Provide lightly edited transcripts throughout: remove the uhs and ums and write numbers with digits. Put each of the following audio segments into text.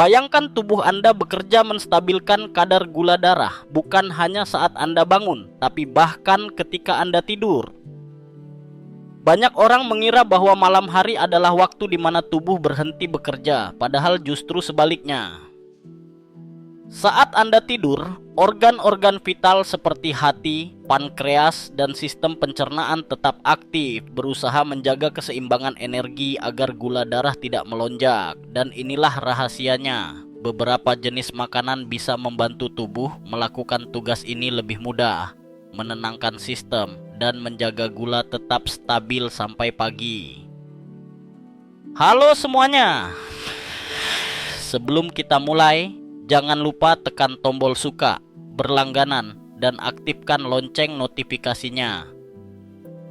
Bayangkan tubuh Anda bekerja menstabilkan kadar gula darah bukan hanya saat Anda bangun, tapi bahkan ketika Anda tidur. Banyak orang mengira bahwa malam hari adalah waktu di mana tubuh berhenti bekerja, padahal justru sebaliknya. Saat Anda tidur, organ-organ vital seperti hati, pankreas, dan sistem pencernaan tetap aktif, berusaha menjaga keseimbangan energi agar gula darah tidak melonjak. Dan inilah rahasianya. Beberapa jenis makanan bisa membantu tubuh melakukan tugas ini lebih mudah, menenangkan sistem, dan menjaga gula tetap stabil sampai pagi. Halo semuanya. Sebelum kita mulai, jangan lupa tekan tombol suka, berlangganan, dan aktifkan lonceng notifikasinya.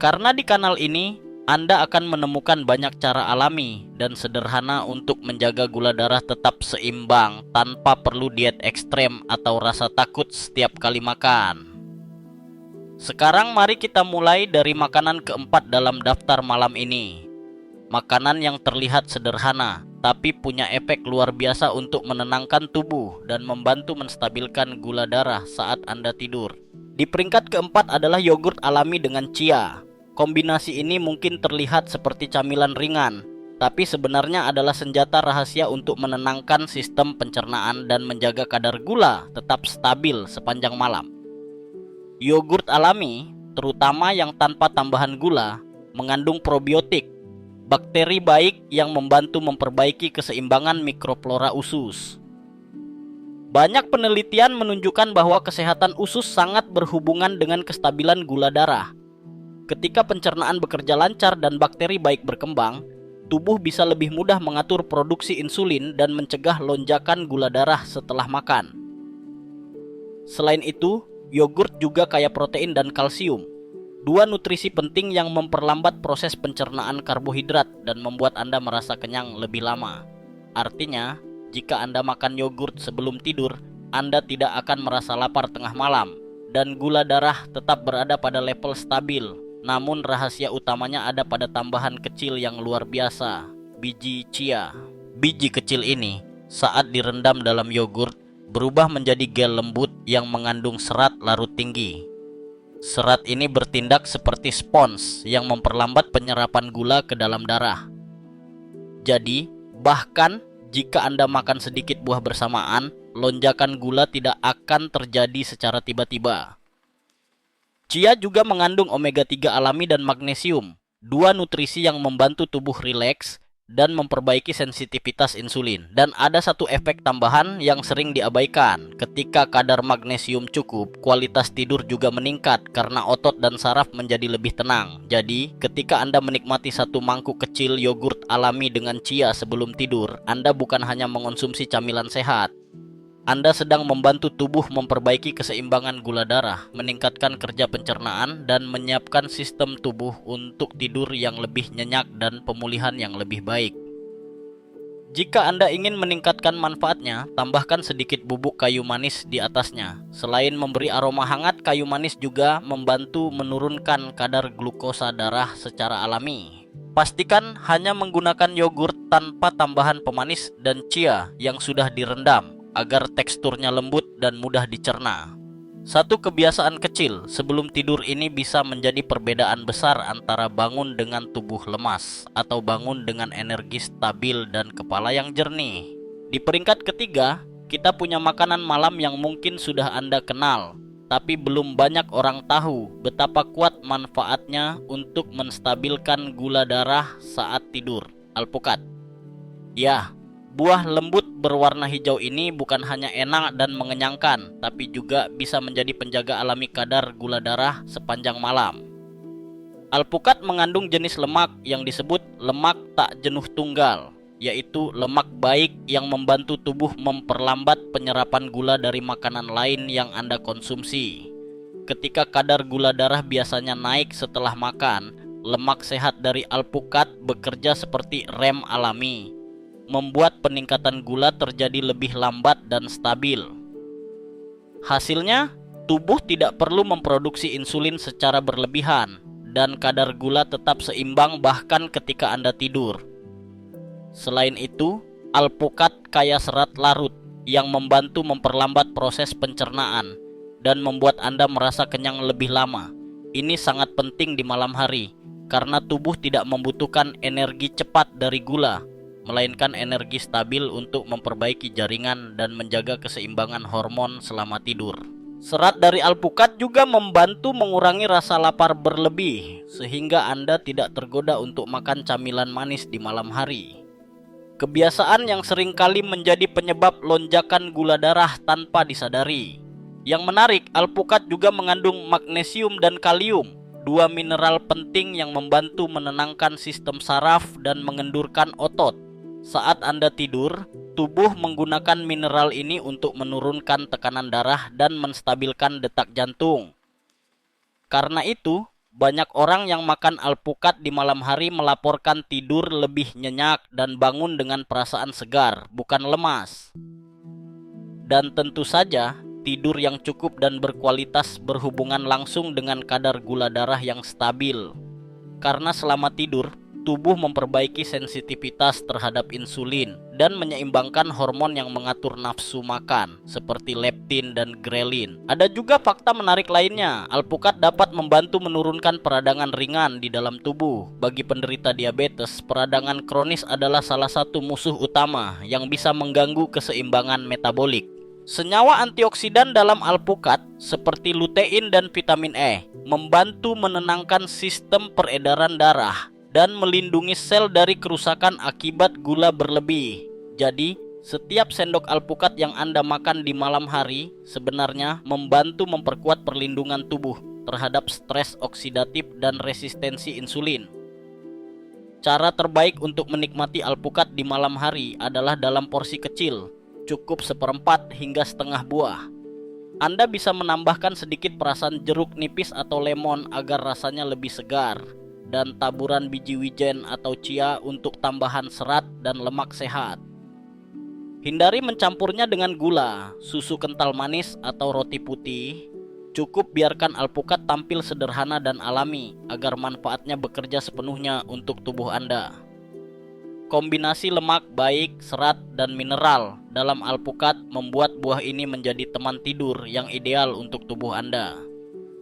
Karena di kanal ini, Anda akan menemukan banyak cara alami dan sederhana untuk menjaga gula darah tetap seimbang tanpa perlu diet ekstrem atau rasa takut setiap kali makan. Sekarang mari kita mulai dari makanan keempat dalam daftar malam ini. Makanan yang terlihat sederhana, tapi punya efek luar biasa untuk menenangkan tubuh dan membantu menstabilkan gula darah saat Anda tidur. Di peringkat keempat adalah yogurt alami dengan chia. Kombinasi ini mungkin terlihat seperti camilan ringan, tapi sebenarnya adalah senjata rahasia untuk menenangkan sistem pencernaan dan menjaga kadar gula tetap stabil sepanjang malam. Yogurt alami, terutama yang tanpa tambahan gula, mengandung probiotik, bakteri baik yang membantu memperbaiki keseimbangan mikroflora usus. Banyak penelitian menunjukkan bahwa kesehatan usus sangat berhubungan dengan kestabilan gula darah. Ketika pencernaan bekerja lancar dan bakteri baik berkembang, tubuh bisa lebih mudah mengatur produksi insulin dan mencegah lonjakan gula darah setelah makan. Selain itu, yogurt juga kaya protein dan kalsium. Dua nutrisi penting yang memperlambat proses pencernaan karbohidrat dan membuat Anda merasa kenyang lebih lama. Artinya, jika Anda makan yogurt sebelum tidur, Anda tidak akan merasa lapar tengah malam dan gula darah tetap berada pada level stabil. Namun rahasia utamanya ada pada tambahan kecil yang luar biasa, biji chia. Biji kecil ini saat direndam dalam yogurt berubah menjadi gel lembut yang mengandung serat larut tinggi. Serat ini bertindak seperti spons yang memperlambat penyerapan gula ke dalam darah. Jadi, bahkan jika Anda makan sedikit buah bersamaan, lonjakan gula tidak akan terjadi secara tiba-tiba. Chia juga mengandung omega 3 alami dan magnesium, dua nutrisi yang membantu tubuh rileks dan memperbaiki sensitivitas insulin. Dan ada satu efek tambahan yang sering diabaikan. Ketika kadar magnesium cukup, kualitas tidur juga meningkat karena otot dan saraf menjadi lebih tenang. Jadi, ketika Anda menikmati satu mangkuk kecil yogurt alami dengan chia sebelum tidur, Anda bukan hanya mengonsumsi camilan sehat. Anda sedang membantu tubuh memperbaiki keseimbangan gula darah, meningkatkan kerja pencernaan, dan menyiapkan sistem tubuh untuk tidur yang lebih nyenyak dan pemulihan yang lebih baik. Jika Anda ingin meningkatkan manfaatnya, tambahkan sedikit bubuk kayu manis di atasnya. Selain memberi aroma hangat, kayu manis juga membantu menurunkan kadar glukosa darah secara alami. Pastikan hanya menggunakan yogurt tanpa tambahan pemanis dan chia yang sudah direndam, agar teksturnya lembut dan mudah dicerna. Satu kebiasaan kecil sebelum tidur ini bisa menjadi perbedaan besar antara bangun dengan tubuh lemas atau bangun dengan energi stabil dan kepala yang jernih. Di peringkat ketiga, kita punya makanan malam yang mungkin sudah Anda kenal, tapi belum banyak orang tahu betapa kuat manfaatnya untuk menstabilkan gula darah saat tidur. Alpukat. Ya, buah lembut berwarna hijau ini bukan hanya enak dan mengenyangkan, tapi juga bisa menjadi penjaga alami kadar gula darah sepanjang malam. Alpukat mengandung jenis lemak yang disebut lemak tak jenuh tunggal, yaitu lemak baik yang membantu tubuh memperlambat penyerapan gula dari makanan lain yang Anda konsumsi. Ketika kadar gula darah biasanya naik setelah makan, lemak sehat dari alpukat bekerja seperti rem alami, membuat peningkatan gula terjadi lebih lambat dan stabil. Hasilnya, tubuh tidak perlu memproduksi insulin secara berlebihan dan kadar gula tetap seimbang bahkan ketika Anda tidur. Selain itu, Alpukat kaya serat larut yang membantu memperlambat proses pencernaan dan membuat Anda merasa kenyang lebih lama. Ini sangat penting di malam hari karena tubuh tidak membutuhkan energi cepat dari gula, melainkan energi stabil untuk memperbaiki jaringan dan menjaga keseimbangan hormon selama tidur. Serat dari alpukat juga membantu mengurangi rasa lapar berlebih, sehingga Anda tidak tergoda untuk makan camilan manis di malam hari. Kebiasaan yang seringkali menjadi penyebab lonjakan gula darah tanpa disadari. Yang menarik, alpukat juga mengandung magnesium dan kalium, dua mineral penting yang membantu menenangkan sistem saraf dan mengendurkan otot. Saat Anda tidur, tubuh menggunakan mineral ini untuk menurunkan tekanan darah dan menstabilkan detak jantung. Karena itu, banyak orang yang makan alpukat di malam hari melaporkan tidur lebih nyenyak dan bangun dengan perasaan segar, bukan lemas. Dan tentu saja, tidur yang cukup dan berkualitas berhubungan langsung dengan kadar gula darah yang stabil. Karena selama tidur, tubuh memperbaiki sensitivitas terhadap insulin dan menyeimbangkan hormon yang mengatur nafsu makan seperti leptin dan grelin. Ada juga fakta menarik lainnya. Alpukat dapat membantu menurunkan peradangan ringan di dalam tubuh. Bagi penderita diabetes, peradangan kronis adalah salah satu musuh utama yang bisa mengganggu keseimbangan metabolik. Senyawa antioksidan dalam alpukat seperti lutein dan vitamin E membantu menenangkan sistem peredaran darah dan melindungi sel dari kerusakan akibat gula berlebih. Jadi, setiap sendok alpukat yang Anda makan di malam hari sebenarnya membantu memperkuat perlindungan tubuh terhadap stres oksidatif dan resistensi insulin. Cara terbaik untuk menikmati alpukat di malam hari adalah dalam porsi kecil, cukup 1/4 hingga setengah buah. Anda bisa menambahkan sedikit perasan jeruk nipis atau lemon agar rasanya lebih segar, dan taburan biji wijen atau chia untuk tambahan serat dan lemak sehat. Hindari mencampurnya dengan gula, susu kental manis atau roti putih. Cukup biarkan alpukat tampil sederhana dan alami agar manfaatnya bekerja sepenuhnya untuk tubuh Anda. Kombinasi lemak baik, serat, dan mineral dalam alpukat membuat buah ini menjadi teman tidur yang ideal untuk tubuh Anda.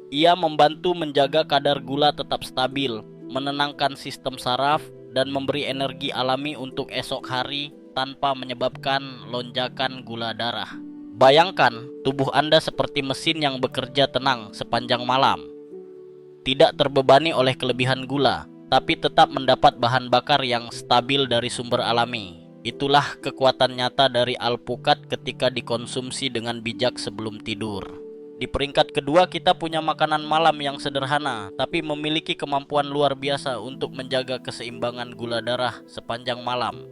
Ia membantu menjaga kadar gula tetap stabil, menenangkan sistem saraf, dan memberi energi alami untuk esok hari tanpa menyebabkan lonjakan gula darah. Bayangkan, tubuh Anda seperti mesin yang bekerja tenang sepanjang malam. Tidak terbebani oleh kelebihan gula, tapi tetap mendapat bahan bakar yang stabil dari sumber alami. Itulah kekuatan nyata dari alpukat ketika dikonsumsi dengan bijak sebelum tidur. Di peringkat kedua, kita punya makanan malam yang sederhana tapi memiliki kemampuan luar biasa untuk menjaga keseimbangan gula darah sepanjang malam.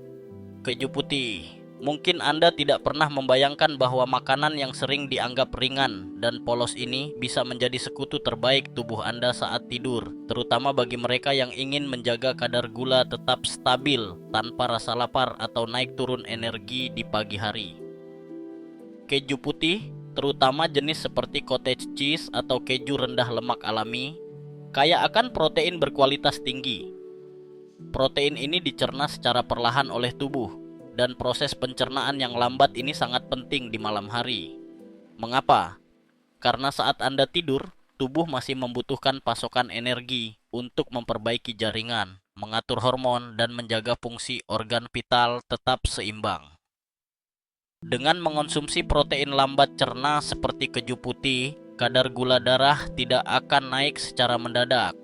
Keju putih. Mungkin Anda tidak pernah membayangkan bahwa makanan yang sering dianggap ringan dan polos ini bisa menjadi sekutu terbaik tubuh Anda saat tidur, terutama bagi mereka yang ingin menjaga kadar gula tetap stabil tanpa rasa lapar atau naik turun energi di pagi hari. Keju putih, terutama jenis seperti cottage cheese atau keju rendah lemak alami, kaya akan protein berkualitas tinggi. Protein ini dicerna secara perlahan oleh tubuh, dan proses pencernaan yang lambat ini sangat penting di malam hari. Mengapa? Karena saat Anda tidur, tubuh masih membutuhkan pasokan energi untuk memperbaiki jaringan, mengatur hormon, dan menjaga fungsi organ vital tetap seimbang. Dengan mengonsumsi protein lambat cerna seperti keju putih, kadar gula darah tidak akan naik secara mendadak.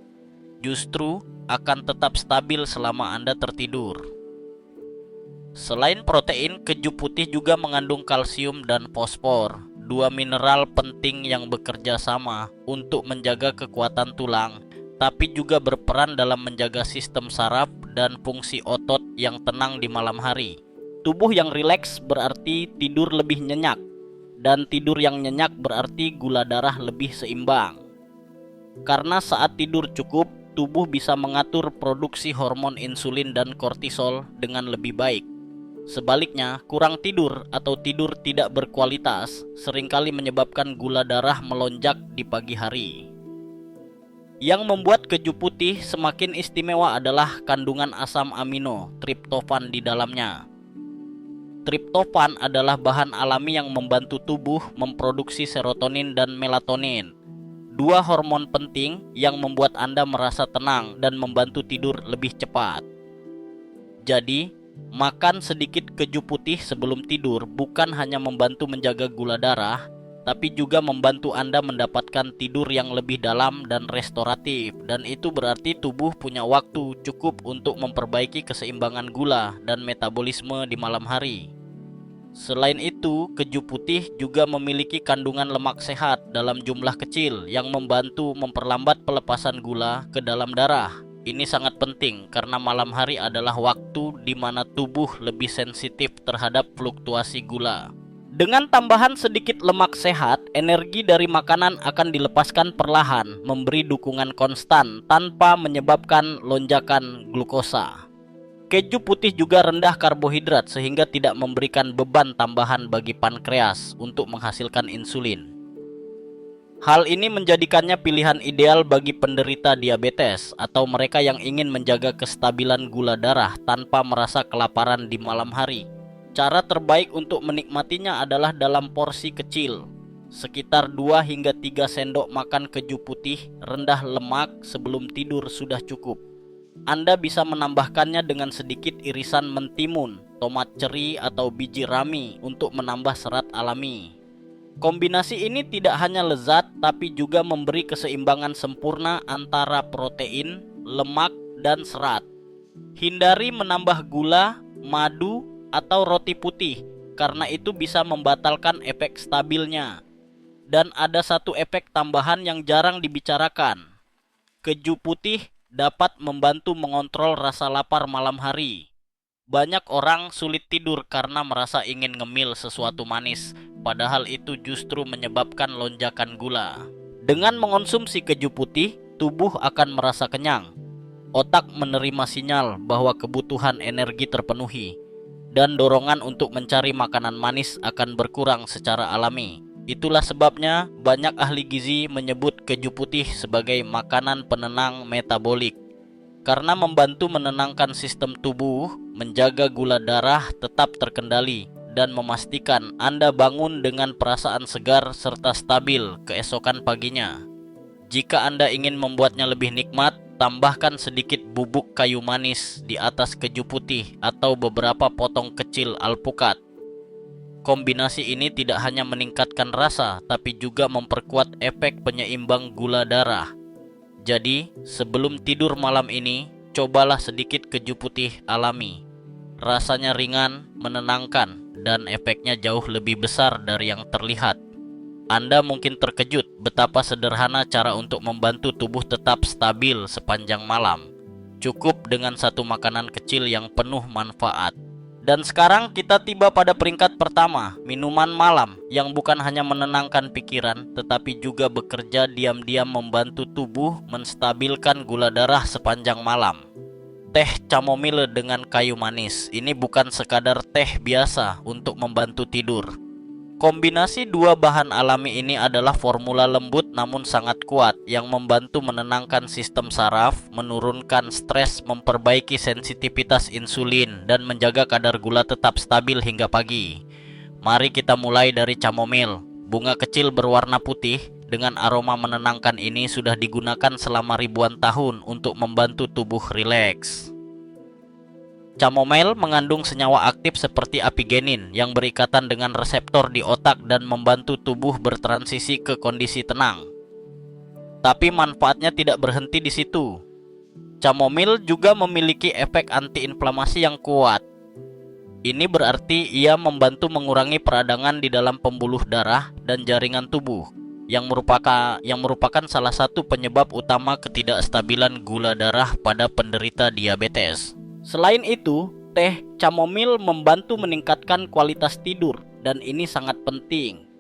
Justru akan tetap stabil selama Anda tertidur. Selain protein, keju putih juga mengandung kalsium dan fosfor, dua mineral penting yang bekerja sama untuk menjaga kekuatan tulang, tapi juga berperan dalam menjaga sistem saraf dan fungsi otot yang tenang di malam hari. Tubuh yang rileks berarti tidur lebih nyenyak, dan tidur yang nyenyak berarti gula darah lebih seimbang. Karena saat tidur cukup, tubuh bisa mengatur produksi hormon insulin dan kortisol dengan lebih baik. Sebaliknya, kurang tidur atau tidur tidak berkualitas seringkali menyebabkan gula darah melonjak di pagi hari. Yang membuat keju putih semakin istimewa adalah kandungan asam amino, triptofan di dalamnya. Triptofan adalah bahan alami yang membantu tubuh memproduksi serotonin dan melatonin, dua hormon penting yang membuat Anda merasa tenang dan membantu tidur lebih cepat. Jadi, makan sedikit keju putih sebelum tidur bukan hanya membantu menjaga gula darah, tapi juga membantu Anda mendapatkan tidur yang lebih dalam dan restoratif. Dan itu berarti tubuh punya waktu cukup untuk memperbaiki keseimbangan gula dan metabolisme di malam hari. Selain itu, keju putih juga memiliki kandungan lemak sehat dalam jumlah kecil yang membantu memperlambat pelepasan gula ke dalam darah. Ini sangat penting karena malam hari adalah waktu di mana tubuh lebih sensitif terhadap fluktuasi gula. Dengan tambahan sedikit lemak sehat, energi dari makanan akan dilepaskan perlahan, memberi dukungan konstan tanpa menyebabkan lonjakan glukosa. Keju putih juga rendah karbohidrat sehingga tidak memberikan beban tambahan bagi pankreas untuk menghasilkan insulin. Hal ini menjadikannya pilihan ideal bagi penderita diabetes atau mereka yang ingin menjaga kestabilan gula darah tanpa merasa kelaparan di malam hari. Cara terbaik untuk menikmatinya adalah dalam porsi kecil, sekitar 2 hingga 3 sendok makan keju putih rendah lemak sebelum tidur sudah cukup. Anda bisa menambahkannya dengan sedikit irisan mentimun, tomat ceri atau biji rami untuk menambah serat alami. Kombinasi ini tidak hanya lezat tapi juga memberi keseimbangan sempurna antara protein, lemak, dan serat. Hindari menambah gula, madu, atau roti putih karena itu bisa membatalkan efek stabilnya. Dan ada satu efek tambahan yang jarang dibicarakan. Keju putih dapat membantu mengontrol rasa lapar malam hari. Banyak orang sulit tidur karena merasa ingin ngemil sesuatu manis, padahal itu justru menyebabkan lonjakan gula. Dengan mengonsumsi keju putih, tubuh akan merasa kenyang. Otak menerima sinyal bahwa kebutuhan energi terpenuhi, dan dorongan untuk mencari makanan manis akan berkurang secara alami. Itulah sebabnya banyak ahli gizi menyebut keju putih sebagai makanan penenang metabolik. Karena membantu menenangkan sistem tubuh, menjaga gula darah tetap terkendali, dan memastikan Anda bangun dengan perasaan segar serta stabil keesokan paginya. Jika Anda ingin membuatnya lebih nikmat, tambahkan sedikit bubuk kayu manis di atas keju putih atau beberapa potong kecil alpukat. Kombinasi ini tidak hanya meningkatkan rasa, tapi juga memperkuat efek penyeimbang gula darah. Jadi, sebelum tidur malam ini, cobalah sedikit keju putih alami. Rasanya ringan, menenangkan, dan efeknya jauh lebih besar dari yang terlihat. Anda mungkin terkejut betapa sederhana cara untuk membantu tubuh tetap stabil sepanjang malam. Cukup dengan satu makanan kecil yang penuh manfaat. Dan sekarang kita tiba pada peringkat pertama, minuman malam yang bukan hanya menenangkan pikiran, tetapi juga bekerja diam-diam membantu tubuh menstabilkan gula darah sepanjang malam. Teh chamomile dengan kayu manis, ini bukan sekadar teh biasa untuk membantu tidur. Kombinasi dua bahan alami ini adalah formula lembut namun sangat kuat yang membantu menenangkan sistem saraf, menurunkan stres, memperbaiki sensitivitas insulin, dan menjaga kadar gula tetap stabil hingga pagi. Mari kita mulai dari chamomile. Bunga kecil berwarna putih dengan aroma menenangkan ini sudah digunakan selama ribuan tahun untuk membantu tubuh rileks. Chamomile mengandung senyawa aktif seperti apigenin yang berikatan dengan reseptor di otak dan membantu tubuh bertransisi ke kondisi tenang. Tapi manfaatnya tidak berhenti di situ. Chamomile juga memiliki efek antiinflamasi yang kuat. Ini berarti ia membantu mengurangi peradangan di dalam pembuluh darah dan jaringan tubuh, yang merupakan salah satu penyebab utama ketidakstabilan gula darah pada penderita diabetes. Selain itu, teh chamomile membantu meningkatkan kualitas tidur, dan ini sangat penting.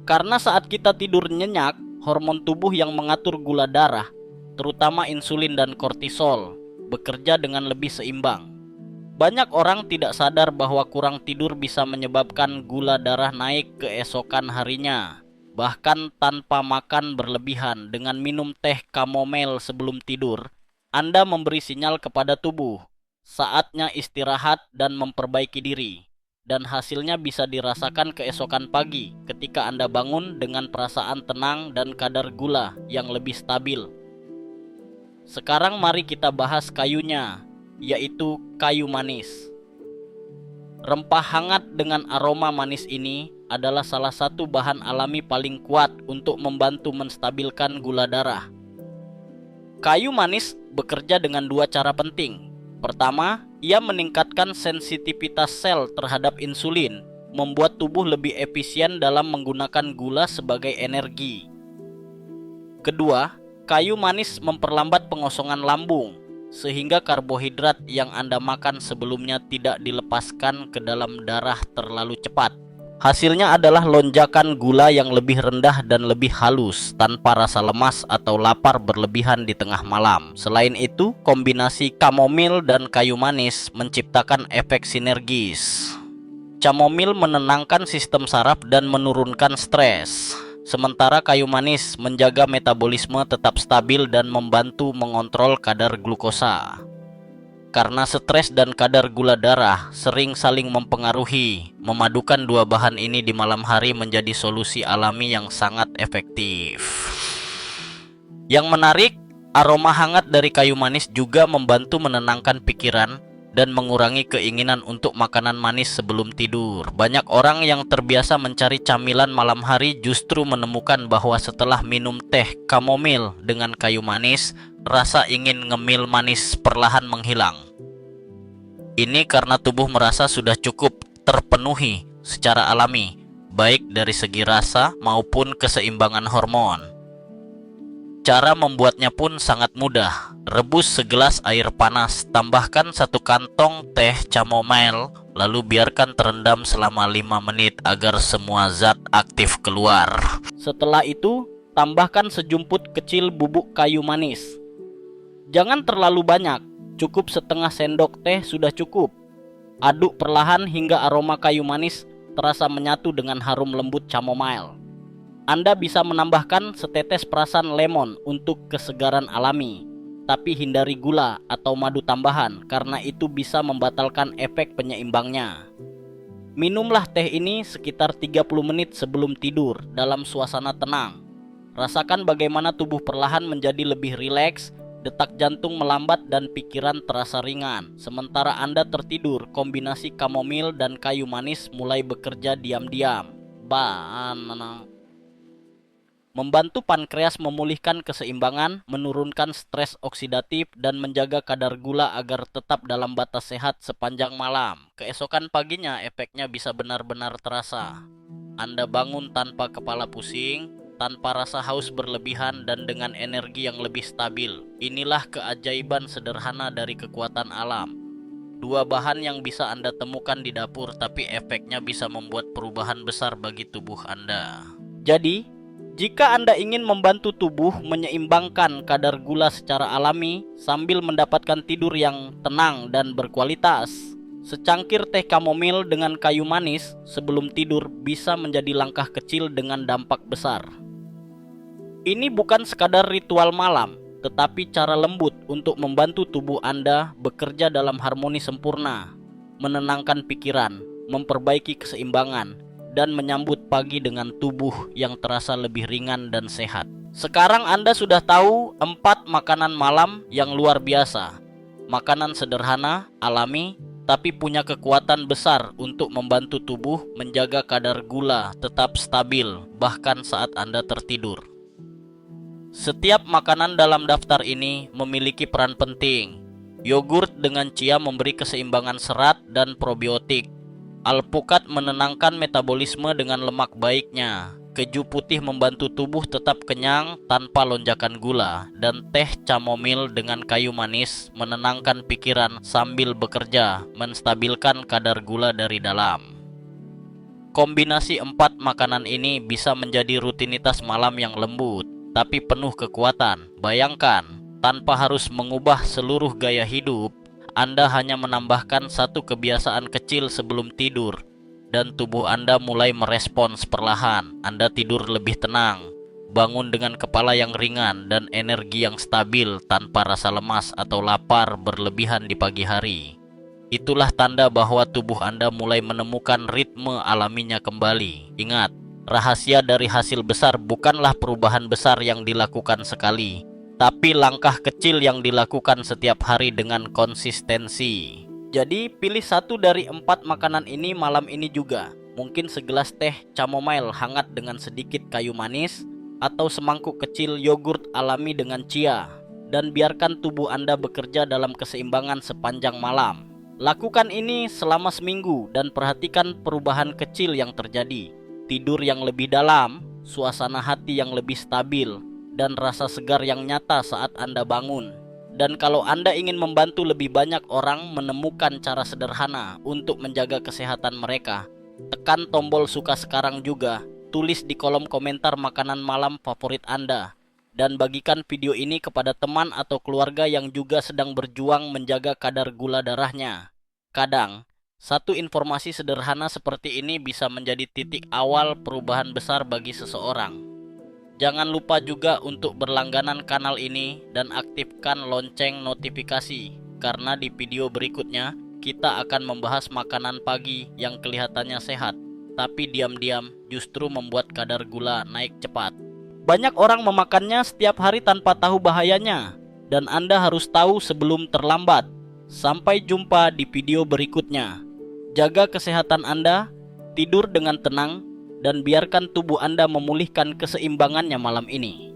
Karena saat kita tidur nyenyak, hormon tubuh yang mengatur gula darah, terutama insulin dan kortisol, bekerja dengan lebih seimbang. Banyak orang tidak sadar bahwa kurang tidur bisa menyebabkan gula darah naik keesokan harinya. Bahkan tanpa makan berlebihan, dengan minum teh chamomile sebelum tidur, Anda memberi sinyal kepada tubuh saatnya istirahat dan memperbaiki diri. dan hasilnya bisa dirasakan keesokan pagi ketika Anda bangun dengan perasaan tenang dan kadar gula yang lebih stabil. Sekarang mari kita bahas kayunya, yaitu kayu manis. Rempah hangat dengan aroma manis ini adalah salah satu bahan alami paling kuat untuk membantu menstabilkan gula darah. Kayu manis bekerja dengan dua cara penting. Pertama, ia meningkatkan sensitivitas sel terhadap insulin, membuat tubuh lebih efisien dalam menggunakan gula sebagai energi. Kedua, kayu manis memperlambat pengosongan lambung, sehingga karbohidrat yang Anda makan sebelumnya tidak dilepaskan ke dalam darah terlalu cepat. Hasilnya adalah lonjakan gula yang lebih rendah dan lebih halus tanpa rasa lemas atau lapar berlebihan di tengah malam. Selain itu, kombinasi kamomil dan kayu manis menciptakan efek sinergis. Chamomil menenangkan sistem saraf dan menurunkan stres, sementara kayu manis menjaga metabolisme tetap stabil dan membantu mengontrol kadar glukosa. Karena stres dan kadar gula darah sering saling mempengaruhi, memadukan dua bahan ini di malam hari menjadi solusi alami yang sangat efektif. Yang menarik, aroma hangat dari kayu manis juga membantu menenangkan pikiran dan mengurangi keinginan untuk makanan manis sebelum tidur. Banyak orang yang terbiasa mencari camilan malam hari justru menemukan bahwa setelah minum teh kamomil dengan kayu manis, rasa ingin ngemil manis perlahan menghilang. Ini karena tubuh merasa sudah cukup terpenuhi secara alami, baik dari segi rasa maupun keseimbangan hormon. Cara membuatnya pun sangat mudah. Rebus segelas air panas, tambahkan 1 kantong teh chamomile, lalu biarkan terendam selama 5 menit agar semua zat aktif keluar. Setelah itu, tambahkan sejumput kecil bubuk kayu manis. Jangan terlalu banyak, cukup setengah sendok teh sudah cukup. Aduk perlahan hingga aroma kayu manis terasa menyatu dengan harum lembut chamomile. Anda bisa menambahkan setetes perasan lemon untuk kesegaran alami, tapi hindari gula atau madu tambahan karena itu bisa membatalkan efek penyeimbangnya. Minumlah teh ini sekitar 30 menit sebelum tidur dalam suasana tenang. Rasakan bagaimana tubuh perlahan menjadi lebih rileks, detak jantung melambat dan pikiran terasa ringan. Sementara Anda tertidur, kombinasi kamomil dan kayu manis mulai bekerja diam-diam. Membantu pankreas memulihkan keseimbangan, menurunkan stres oksidatif, dan menjaga kadar gula agar tetap dalam batas sehat sepanjang malam. Keesokan paginya efeknya bisa benar-benar terasa. Anda bangun tanpa kepala pusing, tanpa rasa haus berlebihan, dan dengan energi yang lebih stabil. Inilah keajaiban sederhana dari kekuatan alam. Dua bahan yang bisa Anda temukan di dapur, tapi efeknya bisa membuat perubahan besar bagi tubuh Anda. Jadi, jika Anda ingin membantu tubuh menyeimbangkan kadar gula secara alami sambil mendapatkan tidur yang tenang dan berkualitas, secangkir teh kamomil dengan kayu manis sebelum tidur bisa menjadi langkah kecil dengan dampak besar. Ini bukan sekadar ritual malam, tetapi cara lembut untuk membantu tubuh Anda bekerja dalam harmoni sempurna, menenangkan pikiran, memperbaiki keseimbangan, dan menyambut pagi dengan tubuh yang terasa lebih ringan dan sehat. Sekarang Anda sudah tahu 4 makanan malam yang luar biasa. Makanan sederhana, alami, tapi punya kekuatan besar untuk membantu tubuh menjaga kadar gula tetap stabil bahkan saat Anda tertidur. Setiap makanan dalam daftar ini memiliki peran penting. Yogurt dengan chia memberi keseimbangan serat dan probiotik. Alpukat menenangkan metabolisme dengan lemak baiknya. Keju putih membantu tubuh tetap kenyang tanpa lonjakan gula. Dan teh chamomil dengan kayu manis menenangkan pikiran sambil bekerja, menstabilkan kadar gula dari dalam. Kombinasi 4 makanan ini bisa menjadi rutinitas malam yang lembut, tapi penuh kekuatan. Bayangkan, tanpa harus mengubah seluruh gaya hidup, Anda hanya menambahkan 1 kebiasaan kecil sebelum tidur, dan tubuh Anda mulai merespons perlahan. Anda tidur lebih tenang, bangun dengan kepala yang ringan dan energi yang stabil tanpa rasa lemas atau lapar berlebihan di pagi hari. Itulah tanda bahwa tubuh Anda mulai menemukan ritme alaminya kembali. Ingat, rahasia dari hasil besar bukanlah perubahan besar yang dilakukan sekali, tapi langkah kecil yang dilakukan setiap hari dengan konsistensi. Jadi pilih satu dari 4 makanan ini malam ini juga. Mungkin segelas teh chamomile hangat dengan sedikit kayu manis, atau semangkuk kecil yogurt alami dengan chia. Dan biarkan tubuh Anda bekerja dalam keseimbangan sepanjang malam. Lakukan ini selama seminggu dan perhatikan perubahan kecil yang terjadi. Tidur yang lebih dalam, suasana hati yang lebih stabil, dan rasa segar yang nyata saat Anda bangun. Dan kalau Anda ingin membantu lebih banyak orang menemukan cara sederhana untuk menjaga kesehatan mereka, tekan tombol suka sekarang juga, tulis di kolom komentar makanan malam favorit Anda, dan bagikan video ini kepada teman atau keluarga yang juga sedang berjuang menjaga kadar gula darahnya. Kadang, satu informasi sederhana seperti ini bisa menjadi titik awal perubahan besar bagi seseorang. Jangan lupa juga untuk berlangganan kanal ini dan aktifkan lonceng notifikasi, karena di video berikutnya kita akan membahas makanan pagi yang kelihatannya sehat, tapi diam-diam justru membuat kadar gula naik cepat. Banyak orang memakannya setiap hari tanpa tahu bahayanya, dan Anda harus tahu sebelum terlambat. Sampai jumpa di video berikutnya. Jaga kesehatan Anda, tidur dengan tenang, dan biarkan tubuh Anda memulihkan keseimbangannya malam ini.